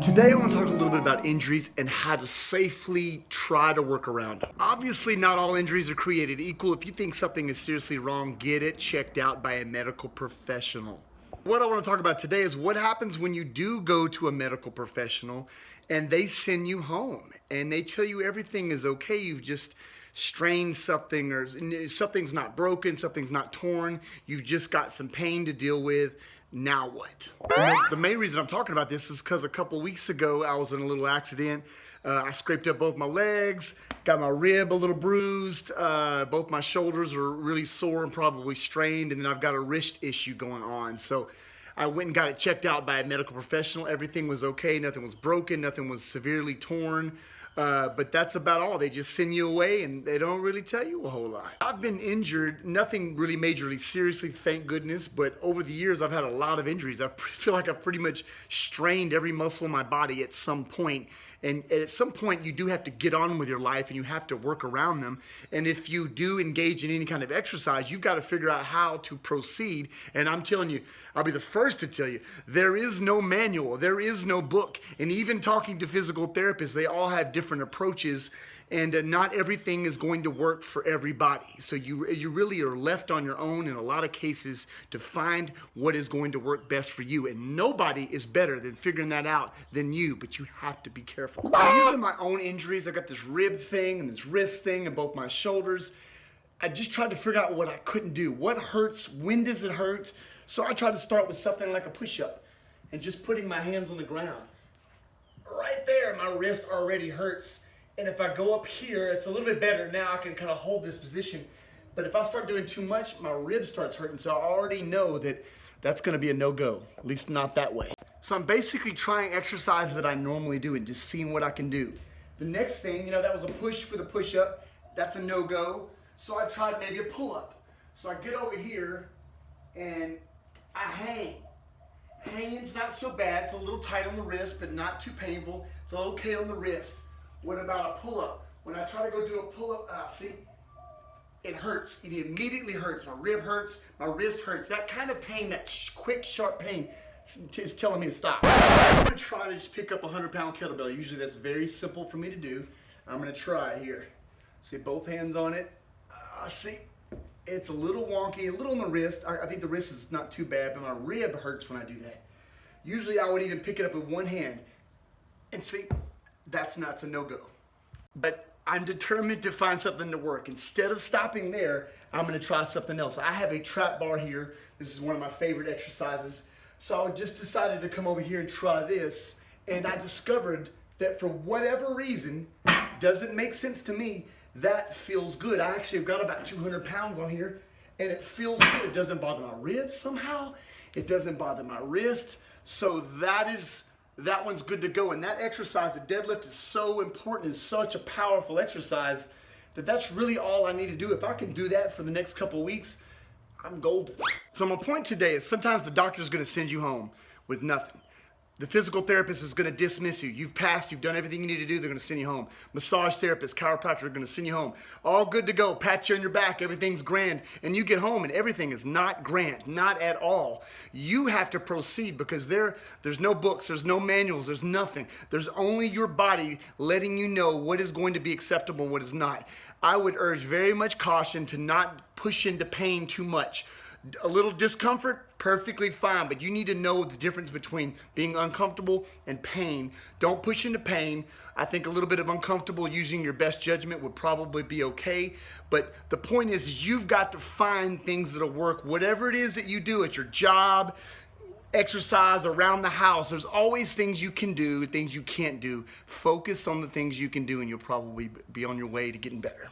Today I want to talk a little bit about injuries and how to safely try to work around them. Obviously not all injuries are created equal. If you think something is seriously wrong, get it checked out by a medical professional. What I want to talk about today is what happens when you do go to a medical professional and they send you home and they tell you everything is okay, you've just strained something or something's not broken, something's not torn, you've just got some pain to deal with. Now what? The main reason I'm talking about this is because a couple weeks ago I was in a little accident. I scraped up both my legs, got my rib a little bruised, both my shoulders are really sore and probably strained, and then I've got a wrist issue going on. So I went and got it checked out by a medical professional. Everything was okay, nothing was broken, nothing was severely torn. But that's about all. They just send you away and they don't really tell you a whole lot. I've been injured, nothing really majorly seriously, thank goodness, but over the years I've had a lot of injuries. I feel like I've pretty much strained every muscle in my body at some point. And at some point you do have to get on with your life and you have to work around them. And if you do engage in any kind of exercise, you've got to figure out how to proceed. And I'm telling you, I'll be the first to tell you, there is no manual, there is no book. And even talking to physical therapists, they all have different approaches, and not everything is going to work for everybody. So you really are left on your own in a lot of cases to find what is going to work best for you. And nobody is better than figuring that out than you, but you have to be careful. So using my own injuries, I got this rib thing and this wrist thing and both my shoulders. I just tried to figure out what I couldn't do. What hurts? When does it hurt? So I tried to start with something like a push-up and just putting my hands on the ground. Right there, my wrist already hurts. And if I go up here, it's a little bit better. Now I can kind of hold this position. But if I start doing too much, my rib starts hurting. So I already know that that's gonna be a no-go, at least not that way. So I'm basically trying exercises that I normally do and just seeing what I can do. The next thing, that was a push for the push-up. That's a no-go. So I tried maybe a pull-up. So I get over here and I hang. Hanging's not so bad. It's a little tight on the wrist, but not too painful. It's okay on the wrist. What about a pull-up? When I try to go do a pull-up, see, it hurts. It immediately hurts. My rib hurts, my wrist hurts. That kind of pain, that quick, sharp pain is telling me to stop. I'm gonna try to just pick up a 100-pound kettlebell. Usually that's very simple for me to do. I'm gonna try here. See, both hands on it. See, it's a little wonky, a little on the wrist. I think the wrist is not too bad, but my rib hurts when I do that. Usually I would even pick it up with one hand. And see, that's a no-go. But I'm determined to find something to work. Instead of stopping there, I'm gonna try something else. I have a trap bar here. This is one of my favorite exercises. So I just decided to come over here and try this. And I discovered that for whatever reason, doesn't make sense to me, that feels good. I actually have got about 200 pounds on here and it feels good. It doesn't bother my ribs somehow. It doesn't bother my wrist. So that one's good to go. And that exercise, the deadlift, is so important. It's such a powerful exercise that's really all I need to do. If I can do that for the next couple of weeks, I'm golden. So my point today is sometimes the doctor's gonna send you home with nothing. The physical therapist is gonna dismiss you. You've passed, you've done everything you need to do, they're gonna send you home. Massage therapist, chiropractor are gonna send you home. All good to go, pat you on your back, everything's grand. And you get home and everything is not grand, not at all. You have to proceed because there's no books, there's no manuals, there's nothing. There's only your body letting you know what is going to be acceptable and what is not. I would urge very much caution to not push into pain too much. A little discomfort, perfectly fine, but you need to know the difference between being uncomfortable and pain. Don't push into pain. I think a little bit of uncomfortable using your best judgment would probably be okay, but the point is you've got to find things that'll work. Whatever it is that you do at your job, exercise, around the house, there's always things you can do, things you can't do. Focus on the things you can do and you'll probably be on your way to getting better.